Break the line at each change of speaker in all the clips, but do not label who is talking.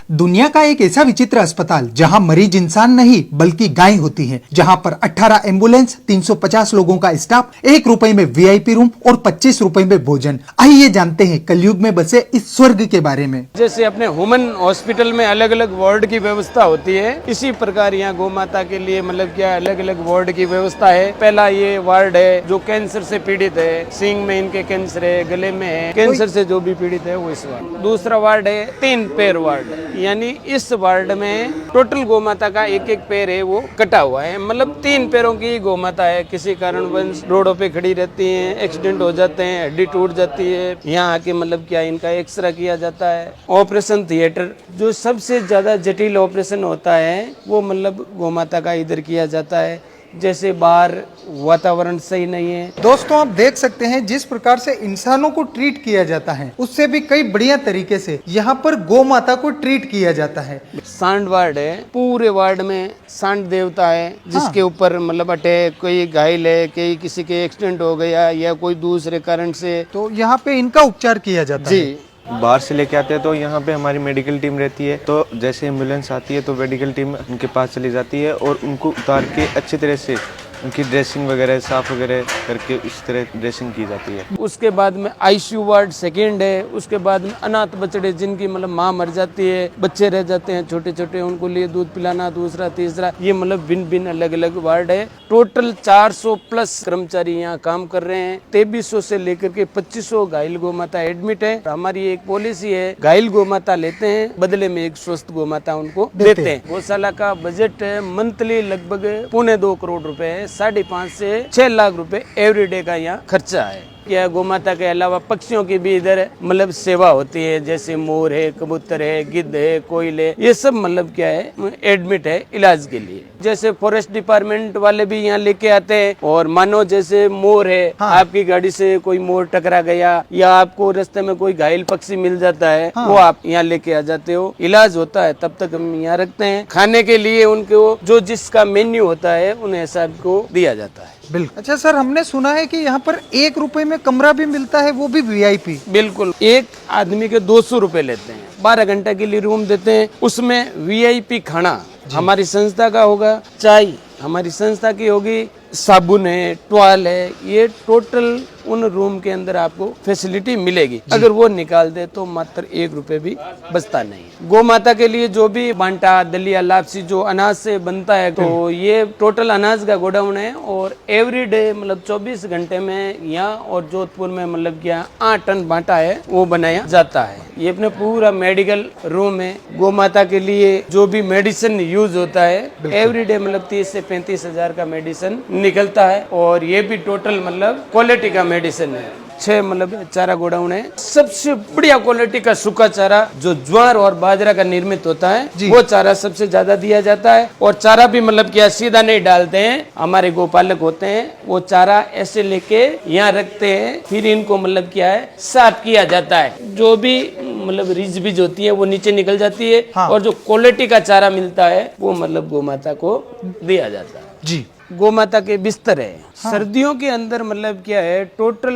दुनिया का एक ऐसा विचित्र अस्पताल जहां मरीज इंसान नहीं बल्कि गाय होती है, जहां पर 18 एम्बुलेंस, 350 लोगों का स्टाफ, 1 रुपए में वीआईपी रूम और 25 रुपए में भोजन। आइए जानते हैं कलयुग में बसे इस स्वर्ग के बारे में।
जैसे अपने ह्यूमन हॉस्पिटल में अलग अलग वार्ड की व्यवस्था होती है, इसी प्रकार यहाँ गौ माता के लिए मतलब क्या अलग अलग वार्ड की व्यवस्था है। पहला ये वार्ड है जो कैंसर से पीड़ित है, सींग में इनके कैंसर है, गले में है, कैंसर से जो भी पीड़ित है वो इस वार्ड। दूसरा वार्ड है 3 पैर वार्ड, यानी इस वार्ड में टोटल गौ माता का एक एक पैर है वो कटा हुआ है, मतलब 3 पैरों की गौ माता है। किसी कारणवश रोडों पे खड़ी रहती हैं, एक्सीडेंट हो जाते हैं, हड्डी टूट जाती है, यहाँ आके मतलब क्या इनका एक्सरे किया जाता है। ऑपरेशन थिएटर जो सबसे ज्यादा जटिल ऑपरेशन होता है वो मतलब गौ माता का इधर किया जाता है। जैसे बाहर वातावरण सही नहीं है।
दोस्तों आप देख सकते हैं जिस प्रकार से इंसानों को ट्रीट किया जाता है उससे भी कई बढ़िया तरीके से यहाँ पर गौ माता को ट्रीट किया जाता है।
सांड वार्ड है, पूरे वार्ड में सांड देवता है जिसके ऊपर मतलब अटैक, कोई घायल है, कोई किसी के एक्सीडेंट हो गया या कोई दूसरे कारण से,
तो यहाँ पे इनका उपचार किया जाता है।
जी
बाहर से लेके आते हैं तो यहाँ पे हमारी मेडिकल टीम रहती है, तो जैसे एम्बुलेंस आती है तो मेडिकल टीम उनके पास चली जाती है और उनको उतार के अच्छी तरह से उनकी ड्रेसिंग वगैरह साफ वगैरह करके इस तरह ड्रेसिंग की जाती है।
उसके बाद में आईसीयू वार्ड सेकेंड है। उसके बाद में अनाथ बच्चे जिनकी मतलब माँ मर जाती है, बच्चे रह जाते हैं छोटे छोटे, उनको लिए दूध पिलाना, दूसरा तीसरा, ये मतलब भिन्न भिन्न अलग अलग वार्ड है। टोटल 400 प्लस कर्मचारी यहाँ काम कर रहे हैं। 2300 से लेकर के 2500 घायल गौ माता एडमिट है। हमारी एक पॉलिसी है, घायल गौ माता लेते हैं, बदले में एक स्वस्थ गौ माता उनको देते हैं। गौशाला का बजट मंथली लगभग 1.25 करोड़ रुपए है। 5.5 से 6 लाख रुपए एवरीडे का यहाँ खर्चा है। क्या गौ माता के अलावा पक्षियों की भी इधर मतलब सेवा होती है, जैसे मोर है, कबूतर है, गिद्ध है, कोयल है, ये सब मतलब क्या है एडमिट है इलाज के लिए। जैसे फॉरेस्ट डिपार्टमेंट वाले भी यहाँ लेके आते हैं, और मानो जैसे मोर है, हाँ। आपकी गाड़ी से कोई मोर टकरा गया या आपको रास्ते में कोई घायल पक्षी मिल जाता है, हाँ। वो आप यहाँ लेके आ जाते हो, इलाज होता है, तब तक हम यहाँ रखते हैं। खाने के लिए उनको जो जिसका मेन्यू होता है उन्हें सबको दिया जाता है।
बिल्कुल। अच्छा सर, हमने सुना है कि यहाँ पर 1 रुपए में कमरा भी मिलता है, वो भी वीआईपी।
बिल्कुल, एक आदमी के 200 रुपए लेते हैं, 12 घंटे के लिए रूम देते हैं। उसमें वीआईपी खाना हमारी संस्था का होगा, चाय हमारी संस्था की होगी, साबुन है, टॉवल है, ये टोटल उन रूम के अंदर आपको फैसिलिटी मिलेगी। अगर वो निकाल दे तो मात्र 1 रुपए भी बचता नहीं। गौ माता के लिए जो भी बांटा, दलिया, लापसी जो अनाज से बनता है, तो ये टोटल अनाज का गोडाउन है। और एवरीडे मतलब 24 घंटे में यहाँ और जोधपुर में मतलब क्या 8 टन बांटा है वो बनाया जाता है। ये अपने पूरा मेडिकल रूम है। गौ माता के लिए जो भी मेडिसिन यूज होता है एवरीडे मतलब 30 से 35 हजार का मेडिसिन निकलता है। और ये भी टोटल मतलब क्वालिटी का मेडिसिन है। 6 मतलब चारा गोडाउन है। सबसे बढ़िया क्वालिटी का सूखा चारा जो ज्वार और बाजरा का निर्मित होता है, वो चारा सबसे ज्यादा दिया जाता है। और चारा भी मतलब क्या सीधा नहीं डालते हैं, हमारे गोपालक होते हैं, वो चारा ऐसे लेके यहाँ रखते हैं, फिर इनको मतलब क्या है साफ किया जाता है। जो भी मतलब रिज बीज होती है वो नीचे निकल जाती है, हाँ। और जो क्वालिटी का चारा मिलता है वो मतलब गौ माता को दिया जाता है।
जी,
गौ माता के बिस्तर है। हाँ। सर्दियों के अंदर मतलब क्या है, टोटल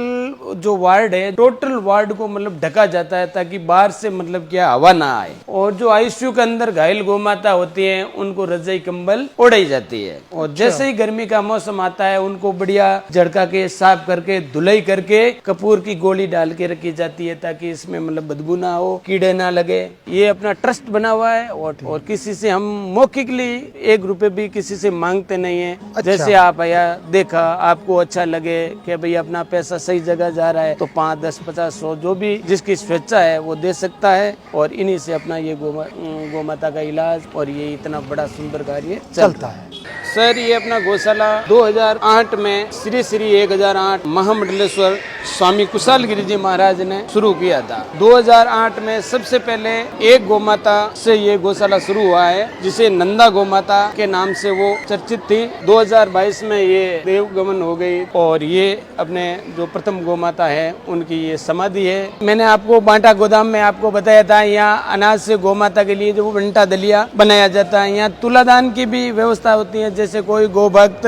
जो वार्ड है, टोटल वार्ड को मतलब ढका जाता है ताकि बाहर से मतलब क्या हवा ना आए। और जो आईसीयू के अंदर घायल गौ माता होती है उनको रजाई कंबल ओढ़ाई जाती है। और जैसे ही गर्मी का मौसम आता है उनको बढ़िया झड़का के साफ करके धुलाई करके कपूर की गोली डाल के रखी जाती है ताकि इसमें मतलब बदबू ना हो, कीड़े ना लगे। ये अपना ट्रस्ट बना हुआ है और किसी से हम मौखिकली 1 रुपए भी किसी से मांगते नहीं है। अच्छा। जैसे आप आया देखा, आपको अच्छा लगे कि भाई अपना पैसा सही जगह जा रहा है, तो 5, 10, 50, 100 जो भी जिसकी स्वेच्छा है वो दे सकता है। और इन्हीं से अपना ये गौ माता का इलाज और ये इतना बड़ा सुंदर कार्य चलता है। सर, ये अपना गौशाला 2008 में श्री श्री 1008 महामंडलेश्वर स्वामी कुशाल गिरी जी महाराज ने शुरू किया था। 2008 में सबसे पहले एक गौ माता से ये गौशाला शुरू हुआ है, जिसे नंदा गौ माता के नाम से वो चर्चित थी। 2022 में ये देवगमन हो गई और ये अपने जो प्रथम गौ माता है उनकी ये समाधि है। मैंने आपको बांटा गोदाम में आपको बताया था, यहाँ अनाज से गौ माता के लिए जो बंटा दलिया बनाया जाता है। यहाँ तुलादान की भी व्यवस्था होती है, जैसे कोई गौ भक्त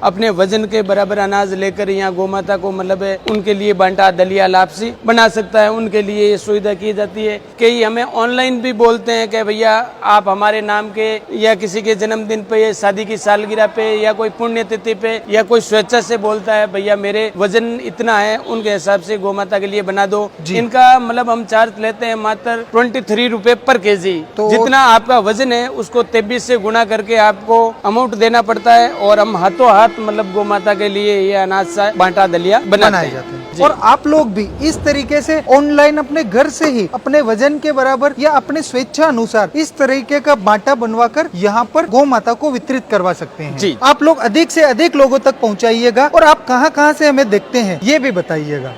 अपने वजन के बराबर अनाज लेकर यहाँ गौ माता को मतलब उनके लिए बांटा, दलिया, लापसी बना सकता है, उनके लिए ये सुविधा की जाती है। कई हमें ऑनलाइन भी बोलते हैं कि भैया आप हमारे नाम के या किसी के जन्मदिन पे, शादी की सालगिरह पे या कोई पुण्यतिथि पे या कोई स्वेच्छा से बोलता है भैया मेरे वजन इतना है, उनके हिसाब से गौ माता के लिए बना दो। इनका मतलब हम चार्ज लेते हैं मात्र 23 रुपए पर केजी।
तो
जितना आपका वजन है उसको 23 से गुना करके आपको अमाउंट देना पड़ता है और हम हाथों हाथ मतलब गौ माता के लिए ये अनाज सा बांटा, दलिया बनाए
जाते हैं। और आप लोग भी इस तरीके से ऑनलाइन अपने घर से ही अपने वजन के बराबर या अपने स्वेच्छा अनुसार इस तरीके का बांटा बनवाकर यहाँ पर गौ माता को वितरित करवा सकते हैं।
जी।
आप लोग अधिक से अधिक लोगों तक पहुँचाइएगा और आप कहाँ कहाँ से हमें देखते हैं ये भी बताइएगा।